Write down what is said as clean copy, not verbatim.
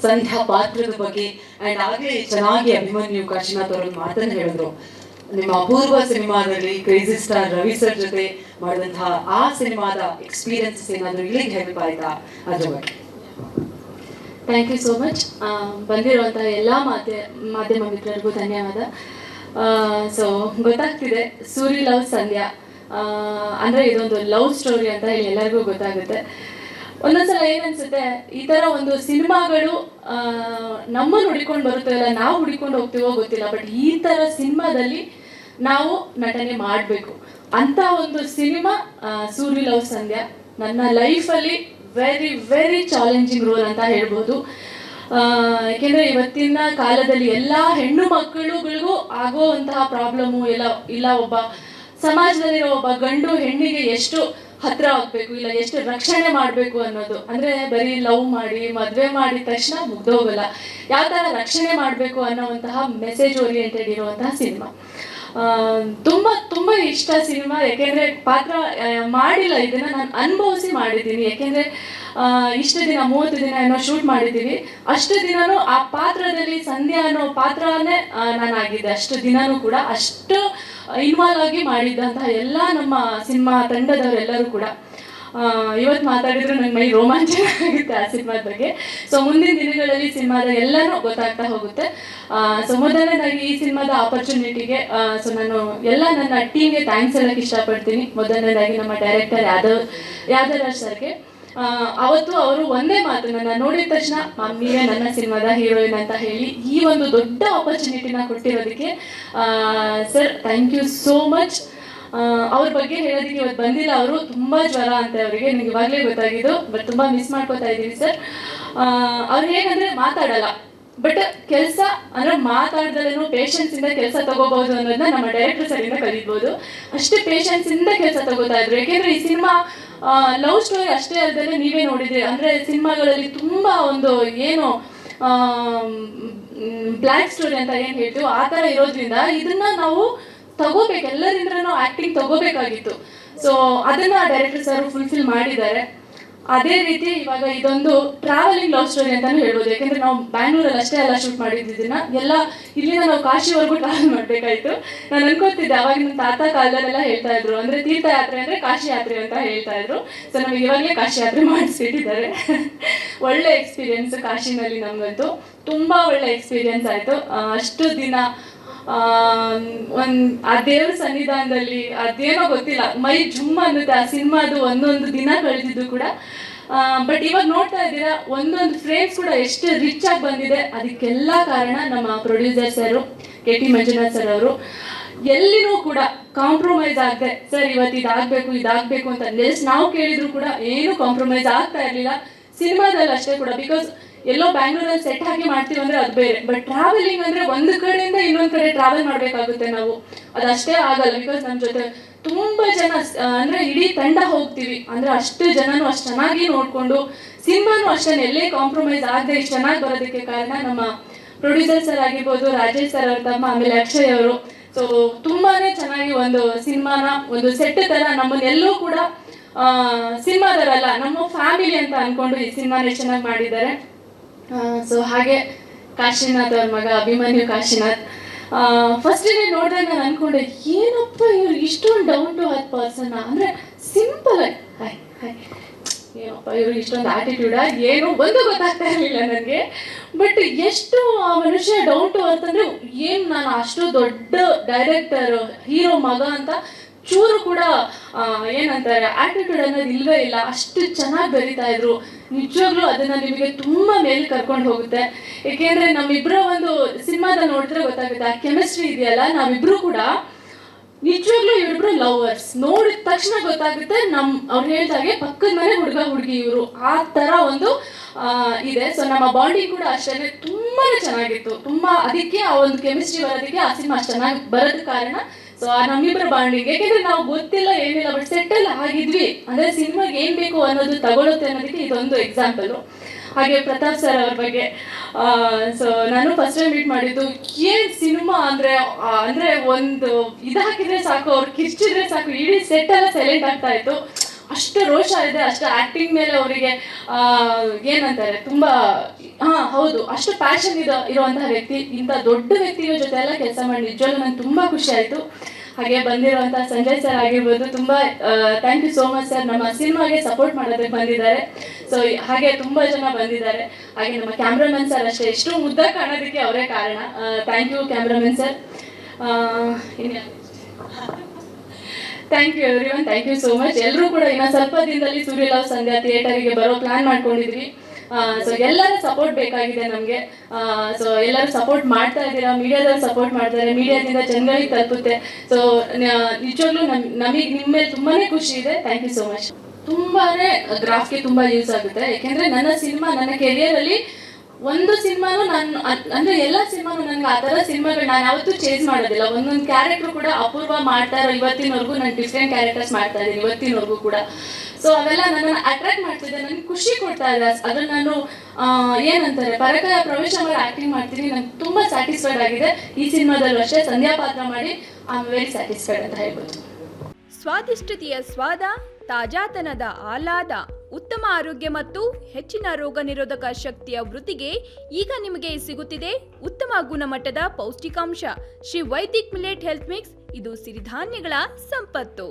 ಸಂಧ್ಯಾ ಪಾತ್ರದ ಬಗ್ಗೆ ಅಂಡ್ ಆಗಲೇ ಚೆನ್ನಾಗಿ ಅಭಿಮನ್ಯು ಕಾಶಿನಾಥ್ ಅವರೊಂದು ಮಾತನ್ನು ಹೇಳಿದ್ರು. ನಿಮ್ಮ ಅಪೂರ್ವ ಸಿನಿಮಾದಲ್ಲಿ ಕ್ರೇಜಿ ಸ್ಟಾರ್ ರವಿ ಸರ್ ಜೊತೆ ಮಾಡಿದಂತಹ ಆ ಸಿನಿಮಾದ ಎಕ್ಸ್ಪೀರಿಯನ್ಸಸ್ ಏನಾದರೂ ಇಲ್ಲಿಗೆ ಹೆಲ್ಪ್ ಆಯ್ತಾ ಅದ್ರ ಬಗ್ಗೆ? Thank you so much. ಬಂದಿರುವಂತಹ ಎಲ್ಲ ಮಾಧ್ಯಮ ಮಿತ್ರರಿಗೂ ಧನ್ಯವಾದ. ಸೊ ಗೊತ್ತಾಗ್ತಿದೆ ಸೂರಿ ಲವ್ ಸಂಧ್ಯಾ ಅಂದರೆ ಇದೊಂದು ಲವ್ ಸ್ಟೋರಿ ಅಂತ ಹೇಳಿ ಎಲ್ಲರಿಗೂ ಗೊತ್ತಾಗುತ್ತೆ. ಒಂದೊಂದ್ಸಲ ಏನನ್ಸುತ್ತೆ, ಈ ಥರ ಒಂದು ಸಿನಿಮಾಗಳು ನಮ್ಮನ್ನು ಹುಡಿಕೊಂಡು ಬರುತ್ತೋ ಇಲ್ಲ ನಾವು ಹುಡಿಕೊಂಡು ಹೋಗ್ತೀವೋ ಗೊತ್ತಿಲ್ಲ, ಬಟ್ ಈ ಥರ ಸಿನಿಮಾದಲ್ಲಿ ನಾವು ನಟನೆ ಮಾಡಬೇಕು ಅಂತ ಒಂದು ಸಿನಿಮಾ ಸೂರಿ ಲವ್ ಸಂಧ್ಯಾ. ನನ್ನ ಲೈಫಲ್ಲಿ ವೆರಿ ವೆರಿ ಚಾಲೆಂಜಿಂಗ್ ರೋಲ್ ಅಂತ ಹೇಳ್ಬೋದು. ಯಾಕೆಂದರೆ ಇವತ್ತಿನ ಕಾಲದಲ್ಲಿ ಎಲ್ಲ ಹೆಣ್ಣು ಮಕ್ಕಳುಗಳಿಗೂ ಆಗುವಂತಹ ಪ್ರಾಬ್ಲಮ್ಮು ಇಲ್ಲ ಒಬ್ಬ ಸಮಾಜದಲ್ಲಿರೋ ಒಬ್ಬ ಗಂಡು ಹೆಣ್ಣಿಗೆ ಎಷ್ಟು ಹತ್ರ ಆಗಬೇಕು, ಇಲ್ಲ ಎಷ್ಟು ರಕ್ಷಣೆ ಮಾಡಬೇಕು ಅನ್ನೋದು. ಅಂದರೆ ಬರೀ ಲವ್ ಮಾಡಿ ಮದುವೆ ಮಾಡಿದ ತಕ್ಷಣ ಮುಗ್ದೋಗಲ್ಲ, ಯಾವ ಥರ ರಕ್ಷಣೆ ಮಾಡಬೇಕು ಅನ್ನೋವಂತಹ ಮೆಸೇಜ್ ಓರಿಯೆಂಟೆಡ್ ಇರುವಂತಹ ಸಿನಿಮಾ. ತುಂಬ ತುಂಬ ಇಷ್ಟ ಸಿನಿಮಾ. ಯಾಕೆಂದರೆ ಪಾತ್ರ ಮಾಡಿಲ್ಲ, ಇದನ್ನು ನಾನು ಅನುಭವಿಸಿ ಮಾಡಿದ್ದೀನಿ. ಯಾಕೆಂದರೆ ಇಷ್ಟು ದಿನ 30 ದಿನ ಏನೋ ಶೂಟ್ ಮಾಡಿದ್ದೀವಿ. ಅಷ್ಟು ದಿನವೂ ಆ ಪಾತ್ರದಲ್ಲಿ ಸಂಧ್ಯಾ ಅನ್ನೋ ಪಾತ್ರನೇ ನಾನಾಗಿದ್ದೆ. ಅಷ್ಟು ದಿನವೂ ಕೂಡ ಅಷ್ಟು ಇನ್ವಾಲ್ವ್ ಆಗಿ ಮಾಡಿದ್ದಂತಹ ಎಲ್ಲ ನಮ್ಮ ಸಿನಿಮಾ ತಂಡದವರೆಲ್ಲರೂ ಕೂಡ. ಇವತ್ತು ಮಾತಾಡಿದ್ರು ನನ್ನ ಮೈ ರೋಮಾಂಚನ ಆಗುತ್ತೆ ಆ ಸಿನಿಮಾದ ಬಗ್ಗೆ. ಸೊ ಮುಂದಿನ ದಿನಗಳಲ್ಲಿ ಸಿನಿಮಾದ ಎಲ್ಲನೂ ಗೊತ್ತಾಗ್ತಾ ಹೋಗುತ್ತೆ. ಸೊ ಮೊದಲನೇದಾಗಿ ಈ ಸಿನಿಮಾದ ಆಪರ್ಚುನಿಟಿಗೆ ಸೊ ನಾನು ಎಲ್ಲ ನನ್ನ ಟೀಮ್ಗೆ ಥ್ಯಾಂಕ್ಸ್ ಹೇಳಕ್ಕೆ ಇಷ್ಟಪಡ್ತೀನಿ. ಮೊದಲನೇದಾಗಿ ನಮ್ಮ ಡೈರೆಕ್ಟರ್ ಯಾದರಾಜ್ ಸರ್ಗೆ. ಅವತ್ತು ಅವರು ಒಂದೇ ಮಾತು, ನನ್ನ ನೋಡಿದ ತಕ್ಷಣ ನೀವೇ ನನ್ನ ಸಿನಿಮಾದ ಹೀರೋಯಿನ್ ಅಂತ ಹೇಳಿ ಈ ಒಂದು ದೊಡ್ಡ ಆಪರ್ಚುನಿಟಿನ ಕೊಟ್ಟಿರೋದಕ್ಕೆ sir thank you so much. ಅವ್ರ ಬಗ್ಗೆ ಹೇಳೋದಕ್ಕೆ ಇವತ್ತು ಬಂದಿಲ್ಲ. ಅವರು ತುಂಬ ಜ್ವರ ಅಂತ ಅವರಿಗೆ, ನಿಮ್ಗೆ ಇವಾಗಲೇ ಗೊತ್ತಾಗಿದ್ದು, ಬಟ್ ತುಂಬ ಮಿಸ್ ಮಾಡ್ಕೋತಾ ಇದ್ದೀವಿ ಸರ್. ಅವ್ರು ಹೇಗಂದರೆ ಮಾತಾಡಲ್ಲ, ಬಟ್ ಕೆಲಸ ಅಂದರೆ ಮಾತಾಡ್ದಲೇನು ಪೇಷನ್ಸಿಂದ ಕೆಲಸ ತಗೋಬಹುದು ಅನ್ನೋದನ್ನ ನಮ್ಮ ಡೈರೆಕ್ಟರ್ ಸರಿಂದ ಕಲಿಬೋದು. ಅಷ್ಟೇ ಪೇಷನ್ಸಿಂದ ಕೆಲಸ ತಗೋತಾ ಇದ್ರು. ಯಾಕೆಂದರೆ ಈ ಸಿನಿಮಾ ಲವ್ ಸ್ಟೋರಿ ಅಷ್ಟೇ ಅಲ್ಲದೆ ನೀವೇ ನೋಡಿದ್ರಿ, ಅಂದರೆ ಸಿನಿಮಾಗಳಲ್ಲಿ ತುಂಬ ಒಂದು ಏನು ಬ್ಲ್ಯಾಕ್ ಸ್ಟೋರಿ ಅಂತ ಏನು ಹೇಳ್ತೀವೋ ಆ ಥರ ಇರೋದ್ರಿಂದ ಇದನ್ನ ನಾವು ತಗೋಬೇಕು, ಎಲ್ಲರಿಂದ್ರೂ ಆ್ಯಕ್ಟಿಂಗ್ ತಗೋಬೇಕಾಗಿತ್ತು. ಸೊ ಅದನ್ನು ಡೈರೆಕ್ಟರ್ ಸರ್ ಫುಲ್ಫಿಲ್ ಮಾಡಿದ್ದಾರೆ. ಅದೇ ರೀತಿ ಇವಾಗ ಇದೊಂದು ಟ್ರಾವೆಲಿಂಗ್ ಲವ್ ಸ್ಟೋರಿ ಅಂತಲೂ ಹೇಳ್ಬೋದು. ಯಾಕೆಂದರೆ ನಾವು ಬ್ಯಾಂಗ್ಳೂರಲ್ಲಿ ಅಷ್ಟೇ ಎಲ್ಲ ಶೂಟ್ ಮಾಡಿದ್ದಿದ್ದನ್ನ ಎಲ್ಲ ಇಲ್ಲಿಂದ ನಾವು ಕಾಶಿವರೆಗೂ ಟ್ರಾವೆಲ್ ಮಾಡಬೇಕಾಯಿತು. ನಾನು ಅನ್ಕೋತಿದ್ದೆ, ಅವಾಗ ನಮ್ಮ ತಾತ ಕಾಲದಲ್ಲೆಲ್ಲ ಹೇಳ್ತಾ ಇದ್ರು, ಅಂದರೆ ತೀರ್ಥಯಾತ್ರೆ ಅಂದರೆ ಕಾಶಿ ಯಾತ್ರೆ ಅಂತ ಹೇಳ್ತಾ ಇದ್ರು. ಸೊ ನಮಗೆ ಇವಾಗಲೇ ಕಾಶಿ ಯಾತ್ರೆ ಮಾಡಿಸ್ಬಿಟ್ಟಿದ್ದಾರೆ. ಒಳ್ಳೆ ಎಕ್ಸ್ಪೀರಿಯೆನ್ಸ್ ಕಾಶಿನಲ್ಲಿ ನಮಗಂತೂ ತುಂಬ ಒಳ್ಳೆ ಎಕ್ಸ್ಪೀರಿಯೆನ್ಸ್ ಆಯಿತು. ಅಷ್ಟು ದಿನ ಆ ದೇವ್ರ ಸನ್ನಿಧಾನದಲ್ಲಿ ಅದೇನೋ ಗೊತ್ತಿಲ್ಲ, ಮೈ ಜುಮ್ ಅನ್ನುತ್ತೆ ಆ ಸಿನಿಮಾದು ಒಂದೊಂದು ದಿನ ಕಳೆದಿದ್ದು ಕೂಡ. ಬಟ್ ಇವಾಗ ನೋಡ್ತಾ ಇದ್ದೀರಾ ಒಂದೊಂದು ಫ್ರೇಮ್ಸ್ ಕೂಡ ಎಷ್ಟು ರಿಚ್ ಆಗಿ ಬಂದಿದೆ. ಅದಕ್ಕೆಲ್ಲ ಕಾರಣ ನಮ್ಮ ಪ್ರೊಡ್ಯೂಸರ್ ಸರು KT ಮಂಜುನಾಥ್ ಸರ್ ಅವರು. ಎಲ್ಲಿನೂ ಕೂಡ ಕಾಂಪ್ರಮೈಸ್ ಆಗದೆ, ಸರ್ ಇವತ್ತು ಇದಾಗಬೇಕು ಅಂತ ನಾವು ಕೇಳಿದ್ರು ಕೂಡ ಏನು ಕಾಂಪ್ರಮೈಸ್ ಆಗ್ತಾ ಇರಲಿಲ್ಲ. ಸಿನಿಮಾದಲ್ಲಿ ಅಷ್ಟೇ ಕೂಡ, ಬಿಕಾಸ್ ಎಲ್ಲೋ ಬ್ಯಾಂಗ್ಳೂರಲ್ಲಿ ಸೆಟ್ ಹಾಕಿ ಮಾಡ್ತೀವಿ ಅಂದರೆ ಅದು ಬೇರೆ, ಬಟ್ ಟ್ರಾವೆಲಿಂಗ್ ಅಂದರೆ ಒಂದು ಕಡೆಯಿಂದ ಇನ್ನೊಂದು ಕಡೆ ಟ್ರಾವೆಲ್ ಮಾಡಬೇಕಾಗುತ್ತೆ ನಾವು. ಅದಷ್ಟೇ ಆಗಲ್ಲ, ಬಿಕಾಸ್ ನಮ್ಮ ಜೊತೆ ತುಂಬ ಜನ ಅಂದರೆ ಇಡೀ ತಂಡ ಹೋಗ್ತೀವಿ. ಅಂದರೆ ಅಷ್ಟು ಜನನೂ ಅಷ್ಟು ಚೆನ್ನಾಗಿ ನೋಡಿಕೊಂಡು ಸಿನಿಮಾನು ಅಷ್ಟೇ ಎಲ್ಲೇ ಕಾಂಪ್ರಮೈಸ್ ಆಗದೆ ಇಷ್ಟು ಚೆನ್ನಾಗಿ ಬರೋದಕ್ಕೆ ಕಾರಣ ನಮ್ಮ ಪ್ರೊಡ್ಯೂಸರ್ ಸರ್ ಆಗಿರ್ಬೋದು, ರಾಜೇಶ್ ಸರ್ ಅವ್ರ ತಮ್ಮ, ಆಮೇಲೆ ಅಕ್ಷಯ್ ಅವರು. ಸೊ ತುಂಬಾ ಚೆನ್ನಾಗಿ ಒಂದು ಸಿನಿಮಾನ ಒಂದು ಸೆಟ್ ಥರ ನಮ್ಮನ್ನೆಲ್ಲೂ ಕೂಡ ಸಿನಿಮಾದವರಲ್ಲ ನಮ್ಮ ಫ್ಯಾಮಿಲಿ ಅಂತ ಅಂದ್ಕೊಂಡು ಈ ಸಿನಿಮಾನ ಚೆನ್ನಾಗಿ ಮಾಡಿದ್ದಾರೆ. ಸೊ ಹಾಗೆ ಕಾಶಿನಾಥ್ ಅವ್ರ ಮಗ ಅಭಿಮನ್ಯು ಕಾಶಿನಾಥ್, ಫಸ್ಟಿಗೆ ನೋಡಿದಾಗ ನಾನು ಅಂದ್ಕೊಂಡೆ, ಏನಪ್ಪ ಇವ್ರು ಇಷ್ಟೊಂದು ಡೌನ್ ಟು ಅರ್ತ್ ಪರ್ಸನ್, ಅಂದರೆ ಸಿಂಪಲ್ ಆಗಿ ಏನಪ್ಪ ಇವ್ರು ಇಷ್ಟೊಂದು ಆಟಿಟ್ಯೂಡಾ ಏನು ಒಂದು ಗೊತ್ತಾಗ್ತಾ ಇರಲಿಲ್ಲ ನನಗೆ. ಬಟ್ ಎಷ್ಟು ಆ ಮನುಷ್ಯ ಡೌನ್ ಟು ಅರ್ತ್ ಅಂದರೆ ಏನು, ನಾನು ಅಷ್ಟು ದೊಡ್ಡ ಡೈರೆಕ್ಟರ್ ಹೀರೋ ಮಗ ಅಂತ ಚೂರು ಕೂಡ ಏನಂತಾರೆ ಆಟಿಟ್ಯೂಡ್ ಅನ್ನೋದು ಇಲ್ಲವೇ ಇಲ್ಲ. ಅಷ್ಟು ಚೆನ್ನಾಗಿ ಬರೀತಾ ಇದ್ರು. ನಿಜವಾಗ್ಲೂ ಅದನ್ನು ನಿಮಗೆ ತುಂಬ ಮೇಲೆ ಕರ್ಕೊಂಡು ಹೋಗುತ್ತೆ. ಏಕೆಂದರೆ ನಮ್ಮಿಬ್ಬರ ಒಂದು ಸಿನಿಮಾದಲ್ಲಿ ನೋಡಿದ್ರೆ ಗೊತ್ತಾಗುತ್ತೆ ಆ ಕೆಮಿಸ್ಟ್ರಿ ಇದೆಯಲ್ಲ. ನಾವಿಬ್ಬರು ಕೂಡ ನಿಜವಾಗ್ಲೂ ಇವರಿಬ್ರು ಲವರ್ಸ್, ನೋಡಿದ ತಕ್ಷಣ ಗೊತ್ತಾಗುತ್ತೆ. ಅವ್ರು ಹೇಳ್ದಾಗೆ ಪಕ್ಕದ ಮನೆ ಹುಡುಗ ಹುಡುಗಿ ಇವರು, ಆ ಥರ ಒಂದು ಇದೆ. ಸೊ ನಮ್ಮ ಬಾಂಡಿಂಗ್ ಕೂಡ ಅಷ್ಟೇ ತುಂಬಾ ಚೆನ್ನಾಗಿತ್ತು. ತುಂಬ ಅದಕ್ಕೆ ಆ ಒಂದು ಕೆಮಿಸ್ಟ್ರಿ ಬರೋದಕ್ಕೆ ಆ ಸಿನಿಮಾ ಅಷ್ಟು ಚೆನ್ನಾಗಿ ಬರೋದಕ್ಕೆ ಕಾರಣ ಸೊ ನಮ್ಮಿಬ್ಬರ ಬಾಂಡಿಂಗ್. ಯಾಕೆಂದರೆ ನಾವು ಗೊತ್ತಿಲ್ಲ ಏನಿಲ್ಲ, ಬಟ್ ಸೆಟ್ಟಲ್ ಆಗಿದ್ವಿ. ಅಂದರೆ ಸಿನಿಮಾಗೆ ಏನು ಬೇಕು ಅನ್ನೋದು ತಗೊಳುತ್ತೆ ಅನ್ನೋದಕ್ಕೆ ಇದೊಂದು ಎಕ್ಸಾಂಪಲು. ಹಾಗೆ ಪ್ರತಾಪ್ ಸರ್ ಅವ್ರ ಬಗ್ಗೆ, ಸೊ ನಾನು ಫಸ್ಟ್ ಟೈಮ್ ಮೀಟ್ ಮಾಡಿದ್ದು, ಏನು ಸಿನಿಮಾ ಅಂದರೆ ಒಂದು ಹಾಕಿದ್ರೆ ಸಾಕು, ಅವ್ರು ಕಿರ್ಚಿದ್ರೆ ಸಾಕು, ಇಡೀ ಸೆಟ್ ಎಲ್ಲ ಸೈಲೆಂಟ್ ಆಗ್ತಾ ಇತ್ತು. ಅಷ್ಟು ರೋಷ ಇದೆ, ಅಷ್ಟು ಆ್ಯಕ್ಟಿಂಗ್ ಮೇಲೆ ಅವರಿಗೆ ಏನಂತಾರೆ ತುಂಬ ಹೌದು, ಅಷ್ಟು ಪ್ಯಾಷನ್ ಇರುವಂತಹ ವ್ಯಕ್ತಿ. ಇಂಥ ದೊಡ್ಡ ವ್ಯಕ್ತಿಗಳ ಜೊತೆ ಎಲ್ಲ ಕೆಲಸ ಮಾಡಿ ನಿಜವಾಗ್ಲೂ ನಂಗೆ ತುಂಬ ಖುಷಿ ಆಯಿತು. ಹಾಗೆ ಬಂದಿರುವಂತಹ ಸಂಜಯ್ ಸರ್ ಆಗಿರ್ಬೋದು, ತುಂಬ thank you so much sir. ನಮ್ಮ ಸಿನಿಮಾಗೆ ಸಪೋರ್ಟ್ ಮಾಡೋದಕ್ಕೆ ಬಂದಿದ್ದಾರೆ. ಸೊ ಹಾಗೆ ತುಂಬ ಜನ ಬಂದಿದ್ದಾರೆ. ಹಾಗೆ ನಮ್ಮ ಕ್ಯಾಮ್ರಾಮನ್ ಸರ್ ಅಷ್ಟೇ, ಎಷ್ಟು ಮುದ್ದಾಗಿ ಕಾಣೋದಕ್ಕೆ ಅವರೇ ಕಾರಣ. Thank you cameraman sir. Thank you everyone, thank you so much. ಎಲ್ಲರೂ ಕೂಡ ಇನ್ನು ಸ್ವಲ್ಪ ದಿನದಲ್ಲಿ ಸೂರ್ಯ ಲವ್ ಸಂಧ್ಯಾ ಥಿಯೇಟರಿಗೆ ಬರೋ ಪ್ಲಾನ್ ಮಾಡ್ಕೊಂಡಿದ್ವಿ. ಸೊ ಎಲ್ಲರ ಸಪೋರ್ಟ್ ಬೇಕಾಗಿದೆ ನಮಗೆ. ಸೊ ಎಲ್ಲರೂ ಸಪೋರ್ಟ್ ಮಾಡ್ತಾ ಇದ್ದೀರಾ, ಮೀಡಿಯಾದವ್ರು ಸಪೋರ್ಟ್ ಮಾಡ್ತಾರೆ, ಮೀಡಿಯಾದಿಂದ ಜನಗಳಿಗೆ ತಲುಪುತ್ತೆ. ಸೊ ನಿಜವಾಗ್ಲೂ ನಮಗೆ ನಿಮ್ಮ ಮೇಲೆ ತುಂಬಾ ಖುಷಿ ಇದೆ. Thank you so much. ತುಂಬಾ ಗ್ರಾಫ್ಗೆ ತುಂಬ ಯೂಸ್ ಆಗುತ್ತೆ. ಯಾಕೆಂದರೆ ನನ್ನ ಸಿನಿಮಾ, ನನ್ನ ಕೆರಿಯರಲ್ಲಿ ಒಂದು ಸಿನಿಮಾನು ನಾನು ಅಂದರೆ ಎಲ್ಲ ಸಿನಿಮಾನು ನನಗೆ ಆ ಥರ ಸಿನಿಮಾಗಳು ನಾನು ಯಾವತ್ತೂ ಚೇಂಜ್ ಮಾಡೋದಿಲ್ಲ. ಒಂದೊಂದು ಕ್ಯಾರೆಕ್ಟ್ರು ಕೂಡ ಅಪೂರ್ವ ಮಾಡ್ತಾ ಇರೋ ಇವತ್ತಿನವರೆಗೂ ನಾನು ಡಿಫ್ರೆಂಟ್ ಕ್ಯಾರೆಕ್ಟರ್ಸ್ ಮಾಡ್ತಾ ಇದ್ದೀನಿ ಇವತ್ತಿನವರೆಗೂ ಕೂಡ. ಸೊ ಅವೆಲ್ಲ ನನ್ನನ್ನು ಅಟ್ರಾಕ್ಟ್ ಮಾಡ್ತಿದ್ದೆ, ನನಗೆ ಖುಷಿ ಕೊಡ್ತಾ ಇದೆ. ಅದ್ರಲ್ಲಿ ನಾನು ಏನಂತಾರೆ ಪರಕಾಯ ಪ್ರವೇಶ ಮಾಡಿ ಆ್ಯಕ್ಟಿಂಗ್ ಮಾಡ್ತೀನಿ, ನಂಗೆ ತುಂಬ ಸ್ಯಾಟಿಸ್ಫೈಡ್ ಆಗಿದೆ. ಈ ಸಿನಿಮಾದಲ್ಲೂ ಅಷ್ಟೇ ಸಂಧ್ಯಾ ಪಾತ್ರ ಮಾಡಿ ಐ ಆಮ್ ವೆರಿ ಸ್ಯಾಟಿಸ್ಫೈಡ್ ಅಂತ ಹೇಳ್ಬೋದು. ಸ್ವಾದಿಷ್ಟತೆಯ ಸ್ವಾದ, ತಾಜಾತನದ ಆಹ್ಲಾದ, ಉತ್ತಮ ಆರೋಗ್ಯ ಮತ್ತು ಹೆಚ್ಚಿನ ರೋಗ ನಿರೋಧಕ ಶಕ್ತಿಯ ವೃದ್ಧಿಗೆ ಈಗ ನಿಮಗೆ ಸಿಗುತ್ತಿದೆ ಉತ್ತಮ ಗುಣಮಟ್ಟದ ಪೌಷ್ಟಿಕಾಂಶ. Shri Vaidik millet health mix, ಇದು ಸಿರಿಧಾನ್ಯಗಳ ಸಂಪತ್ತು.